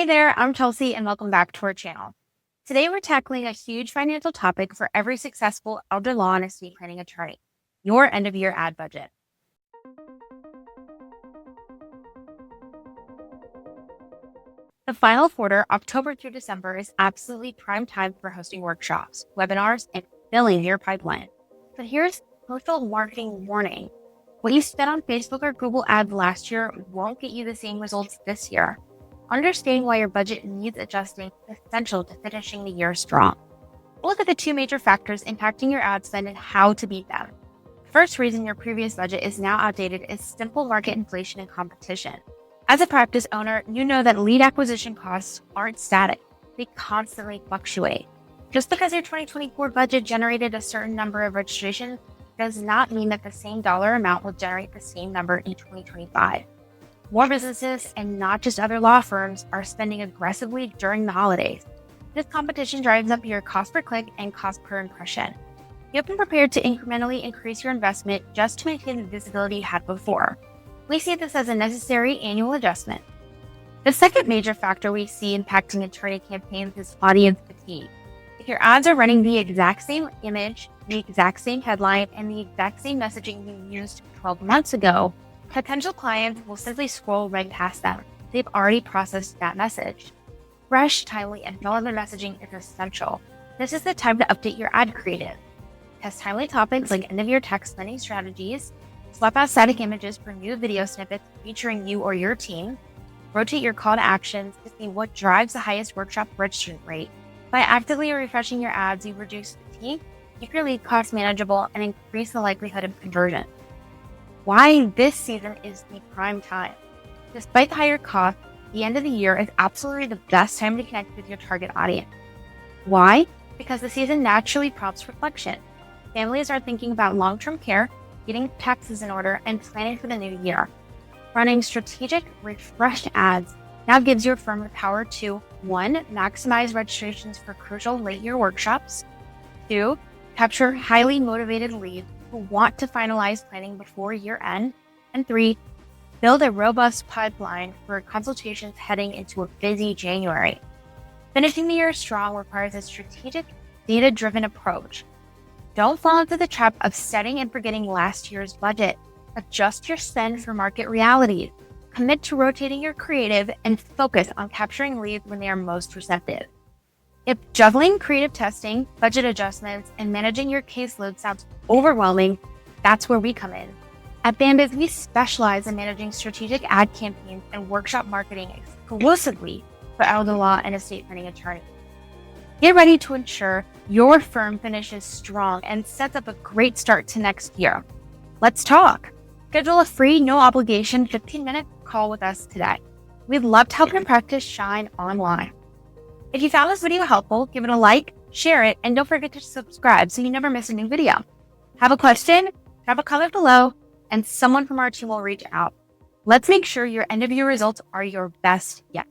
Hey there, I'm Chelsea and welcome back to our channel. Today we're tackling a huge financial topic for every successful elder law and estate planning attorney, your end-of-year ad budget. The final quarter, October through December, is absolutely prime time for hosting workshops, webinars, and filling your pipeline. But here's a crucial marketing warning. What you spent on Facebook or Google ads last year won't get you the same results this year. Understanding why your budget needs adjusting is essential to finishing the year strong. We'll look at the two major factors impacting your ad spend and how to beat them. The first reason your previous budget is now outdated is simple market inflation and competition. As a practice owner, you know that lead acquisition costs aren't static. They constantly fluctuate. Just because your 2024 budget generated a certain number of registrations does not mean that the same dollar amount will generate the same number in 2025. More businesses, and not just other law firms, are spending aggressively during the holidays. This competition drives up your cost per click and cost per impression. You have been prepared to incrementally increase your investment just to maintain the visibility you had before. We see this as a necessary annual adjustment. The second major factor we see impacting attorney campaigns is audience fatigue. If your ads are running the exact same image, the exact same headline, and the exact same messaging you used 12 months ago, potential clients will simply scroll right past them. They've already processed that message. Fresh, timely, and relevant messaging is essential. This is the time to update your ad creative. Test timely topics like end-of-year tax planning strategies, swap out static images for new video snippets featuring you or your team, rotate your call to actions to see what drives the highest workshop registration rate. By actively refreshing your ads, you reduce fatigue, keep your lead costs manageable, and increase the likelihood of conversion. Why this season is the prime time. Despite the higher cost, the end of the year is absolutely the best time to connect with your target audience. Why? Because the season naturally prompts reflection. Families are thinking about long-term care, getting taxes in order, and planning for the new year. Running strategic, refreshed ads now gives your firm the power to 1. Maximize registrations for crucial late-year workshops, 2. Capture highly motivated leads who want to finalize planning before year end, and 3. Build a robust pipeline for consultations heading into a busy January. Finishing the year strong requires a strategic, data-driven approach. Don't fall into the trap of setting and forgetting last year's budget. Adjust your spend for market realities. Commit to rotating your creative and focus on capturing leads when they are most receptive. If juggling creative testing, budget adjustments, and managing your caseload sounds overwhelming, that's where we come in. At Bambiz, we specialize in managing strategic ad campaigns and workshop marketing exclusively for elder law and estate planning attorneys. Get ready to ensure your firm finishes strong and sets up a great start to next year. Let's talk. Schedule a free, no obligation 15-minute call with us today. We'd love to help your practice shine online. If you found this video helpful, give it a like, share it, and don't forget to subscribe so you never miss a new video. Have a question? Drop a comment below, and someone from our team will reach out. Let's make sure your end-of-year results are your best yet.